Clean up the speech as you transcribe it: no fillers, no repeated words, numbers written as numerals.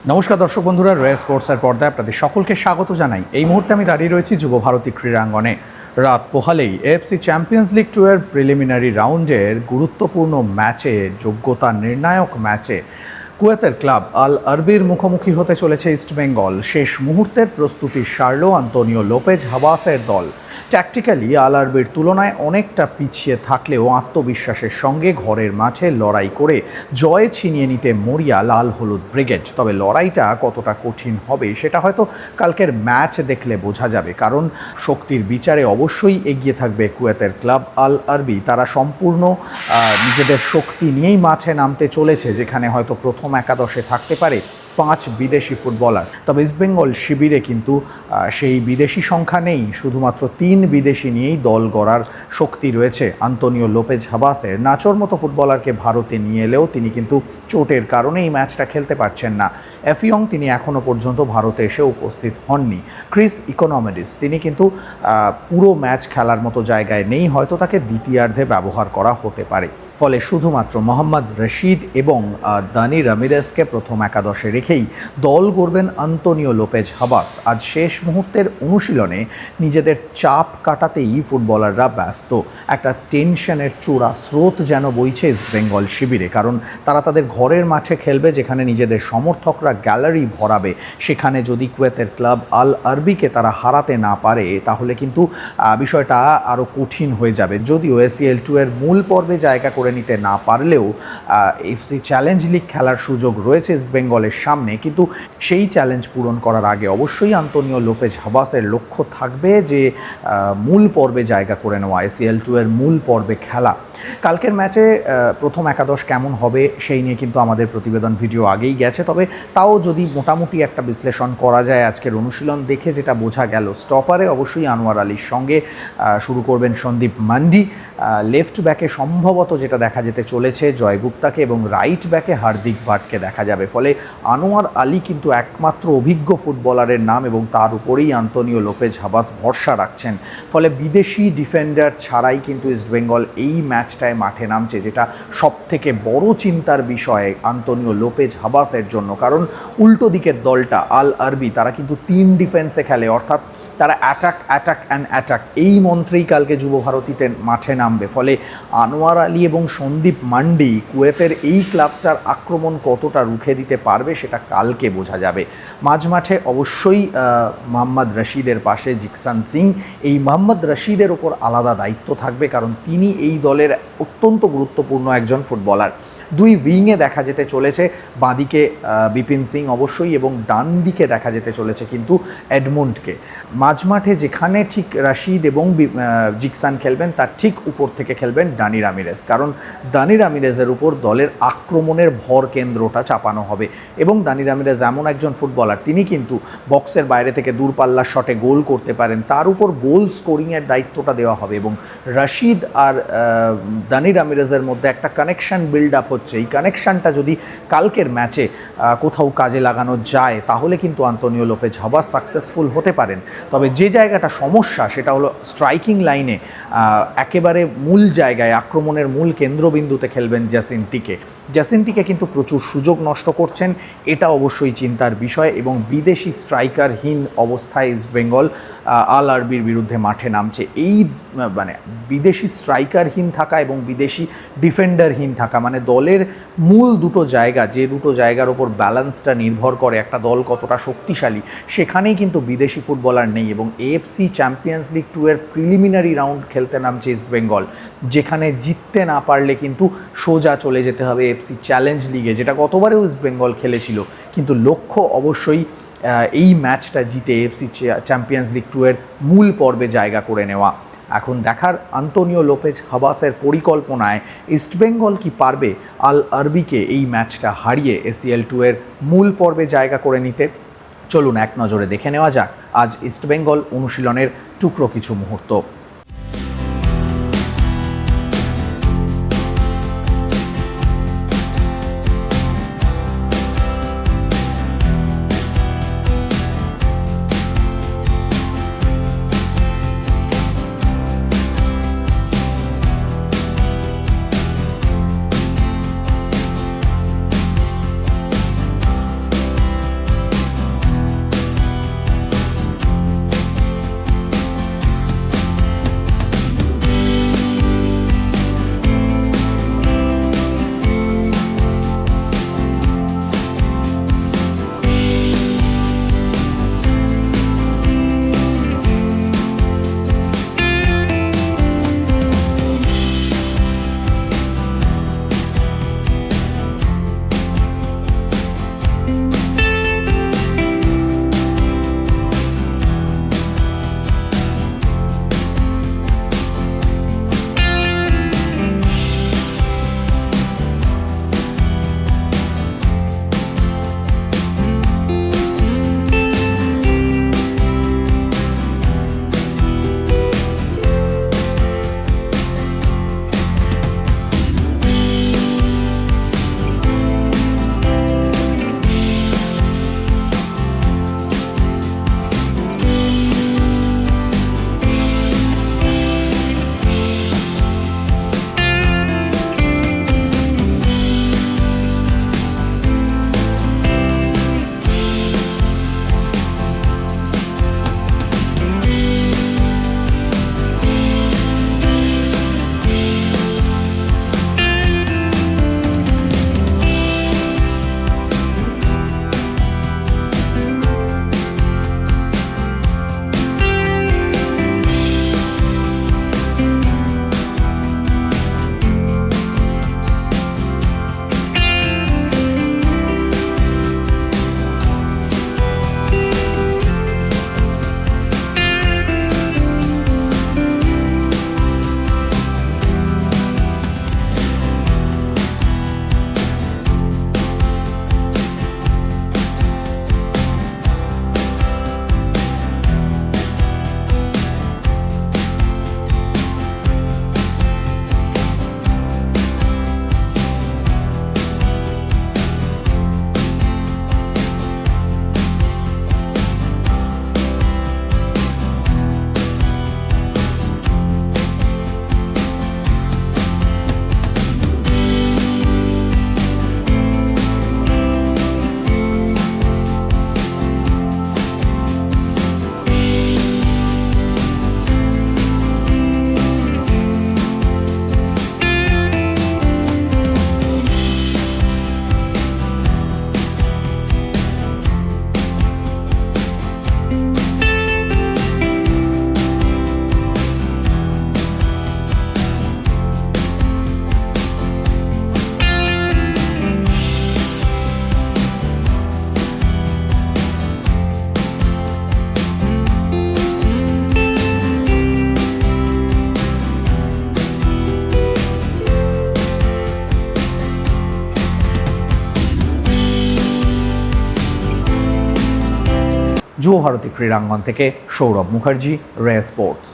নমস্কার দর্শক বন্ধুরা, রয়্যাল স্পোর্টসের পর্দায় আপনাদের সকলকে স্বাগত জানাই। এই মুহূর্তে আমি দাঁড়িয়ে রয়েছি যুব ভারতী ক্রীড়াঙ্গনে। রাত পোহালেই এএফসি চ্যাম্পিয়ন্স লিগ 2 এর প্রিলিমিনারি রাউন্ডের গুরুত্বপূর্ণ ম্যাচে, যোগ্যতা নির্ণায়ক ম্যাচে কুয়েতের ক্লাব আল আরবির মুখোমুখি হতে চলেছে ইস্টবেঙ্গল। শেষ মুহূর্তের প্রস্তুতি সারল আন্তোনিও লোপেজ হাবাসের দল। ট্যাকটিক্যালি আল আরবির তুলনায় অনেকটা পিছিয়ে থাকলেও আত্মবিশ্বাসের সঙ্গে ঘরের মাঠে লড়াই করে জয় ছিনিয়ে নিতে মরিয়া লাল হলুদ ব্রিগেড। তবে লড়াইটা কতটা কঠিন হবে সেটা হয়তো কালকের ম্যাচ দেখলে বোঝা যাবে, কারণ শক্তির বিচারে অবশ্যই এগিয়ে থাকবে কুয়েতের ক্লাব আল আরবি। তারা সম্পূর্ণ নিজেদের শক্তি নিয়েই মাঠে নামতে চলেছে, যেখানে হয়তো প্রথম একাদশে থাকতে পারে 5 বিদেশি ফুটবলার। তবে ইস্টবেঙ্গল শিবিরে কিন্তু সেই বিদেশি সংখ্যা নেই, শুধুমাত্র 3 বিদেশি নিয়েই দল গড়ার শক্তি রয়েছে আন্তোনিও লোপেজ হাবাসের। নাচোর মতো ফুটবলারকে ভারতে নিয়ে এলেও তিনি কিন্তু চোটের কারণে এই ম্যাচটা খেলতে পারছেন না। এফিয়ং তিনি এখনও পর্যন্ত ভারতে এসে উপস্থিত হননি। ক্রিস ইকোনমিডিস তিনি কিন্তু পুরো ম্যাচ খেলার মতো জায়গায় নেই, হয়তো তাকে দ্বিতীয়ার্ধে ব্যবহার করা হতে পারে। ফলে শুধুমাত্র মোহাম্মদ রশিদ এবং দানি রামিরেজকে প্রথম একাদশে রেখেই দল গড়বেন আন্তোনিও লোপেজ হাবাস। আজ শেষ মুহূর্তের অনুশীলনে নিজেদের চাপ কাটাতেই ফুটবলাররা ব্যস্ত। একটা টেনশনের চূড়া স্রোত যেন বইছে ইস্টবেঙ্গল শিবিরে, কারণ তারা তাদের ঘরের মাঠে খেলবে, যেখানে নিজেদের সমর্থকরা গ্যালারি ভরাবে। সেখানে যদি কুয়েতের ক্লাব আল আরবিকে তারা হারাতে না পারে, তাহলে কিন্তু বিষয়টা আরও কঠিন হয়ে যাবে। যদিও এসিএল 2 এর মূল পর্বে জায়গা করে নিতে না পারলেও এফসি চ্যালেঞ্জ লিগ খেলার সুযোগ রয়েছে ইস্টবেঙ্গলের সামনে, কিন্তু সেই চ্যালেঞ্জ পূরণ করার আগে অবশ্যই আন্তোনিও লোপেজ হাবাসের লক্ষ্য থাকবে যে মূল পর্বে জায়গা করে নেওয়া, এসিএল 2 এর মূল পর্বে খেলা। কালকের ম্যাচে প্রথম একাদশ কেমন হবে সেই নিয়ে কিন্তু আমাদের প্রতিবেদন ভিডিও আগেই গেছে, তবে তাও যদি মোটামুটি একটা বিশ্লেষণ করা যায় আজকের অনুশীলন দেখে যেটা বোঝা গেল, স্টপারে অবশ্যই আনোয়ার আলীর সঙ্গে শুরু করবেন সন্দীপ মান্ডি। লেফট ব্যাকে সম্ভবত যেটা দেখা যেতে চলেছে জয় গুপ্তাকে, এবং রাইট ব্যাকে হার্দিক ভাটকে দেখা যাবে। ফলে আনোয়ার আলী কিন্তু একমাত্র অভিজ্ঞ ফুটবলারের নাম, এবং তার উপরেই আন্তোনিও লোপেজ হাবাস ভরসা রাখছেন। ফলে বিদেশি ডিফেন্ডার ছাড়াই কিন্তু ইস্টবেঙ্গল এই ম্যাচটায় মাঠে নামছে, যেটা সবথেকে বড় চিন্তার বিষয় আন্তোনিও লোপেজ হাবাসের জন্য। কারণ উল্টো দিকের দলটা আল আরবি তারা কিন্তু 3 ডিফেন্সে খেলে, অর্থাৎ তারা অ্যাটাক অ্যাটাক অ্যান্ড অ্যাটাক, এই মন্ত্রেই কালকে যুব ভারতীতে মাঠে নামবে। ফলে আনোয়ার আলী এবং সন্দীপ মান্ডি কুয়েতের এই ক্লাবটার আক্রমণ কতটা রুখে দিতে পারবে সেটা কালকে বোঝা যাবে। মাঝমাঠে অবশ্যই মোহাম্মদ রশিদের পাশে জিকসান সিং। এই মোহাম্মদ রশিদের ওপর আলাদা দায়িত্ব থাকবে, কারণ তিনি এই দলের অত্যন্ত গুরুত্বপূর্ণ একজন ফুটবলার। 2 উইংয়ে দেখা যেতে চলেছে, বাঁদিকে বিপিন সিং অবশ্যই, এবং ডান দিকে দেখা যেতে চলেছে কিন্তু এডমন্ডকে। মাঝমাঠে যেখানে ঠিক রশিদ এবং জিকসান খেলবেন, তার ঠিক উপর থেকে খেলবেন দানি রামিরেজ, কারণ দানি রামিরেজের উপর দলের আক্রমণের ভর কেন্দ্রটা চাপানো হবে। এবং দানি রামিরেজ এমন একজন ফুটবলার, তিনি কিন্তু বক্সের বাইরে থেকে দূরপাল্লার শটে গোল করতে পারেন, তার উপর গোল স্কোরিংয়ের দায়িত্বটা দেওয়া হবে। এবং রশিদ আর দানি রামিরেজের মধ্যে একটা কানেকশন বিল্ড আপ হচ্ছে, এই কানেকশানটা যদি কালকের ম্যাচে কোথাও কাজে লাগানো যায়, তাহলে কিন্তু আন্তোনিও লোপেজ হাবাস সাকসেসফুল হতে পারেন। তবে যে জায়গাটা সমস্যা সেটা হলো স্ট্রাইকিং লাইনে একেবারে মূল জায়গায়, আক্রমণের মূল কেন্দ্রবিন্দুতে খেলবেন জ্যাসিন্টিকে কিন্তু প্রচুর সুযোগ নষ্ট করছেন, এটা অবশ্যই চিন্তার বিষয়। এবং বিদেশি স্ট্রাইকারহীন অবস্থায় ইস্টবেঙ্গল আল আরবির বিরুদ্ধে মাঠে নামছে। এই মানে বিদেশি স্ট্রাইকারহীন থাকা এবং বিদেশি ডিফেন্ডারহীন থাকা, মানে দলের মূল দুটো জায়গা, যে দুটো জায়গার ওপর ব্যালেন্সটা নির্ভর করে একটা দল কতটা শক্তিশালী, সেখানেই কিন্তু বিদেশি ফুটবলার নেই। এবং এএফসি চ্যাম্পিয়ন্স লিগ 2 এর প্রিলিমিনারি রাউন্ড খেলতে নামছে ইস্টবেঙ্গল, যেখানে জিততে না পারলে কিন্তু সোজা চলে যেতে হবে এএফসি চ্যালেঞ্জ লিগে, যেটা গতবারেও ইস্টবেঙ্গল খেলেছিল। কিন্তু লক্ষ্য অবশ্যই এই ম্যাচটা জিতে এএফসি চ্যাম্পিয়ন্স লিগ 2 এর মূল পর্বে জায়গা করে নেওয়া। এখন দেখার আন্তোনিও লোপেজ হাবাসের পরিকল্পনায় ইস্টবেঙ্গল কি পারবে আল আরবিকে এই ম্যাচটা হারিয়ে এসিএল 2 এর মূল পর্বে জায়গা করে নিতে। চলুন এক নজরে দেখে নেওয়া যাক আজ ইস্টবেঙ্গল অনুশীলনের টুকরো কিছু মুহূর্ত। যুব ভারতী ক্রীড়াঙ্গন থেকে সৌরভ মুখার্জি, রে স্পোর্টস।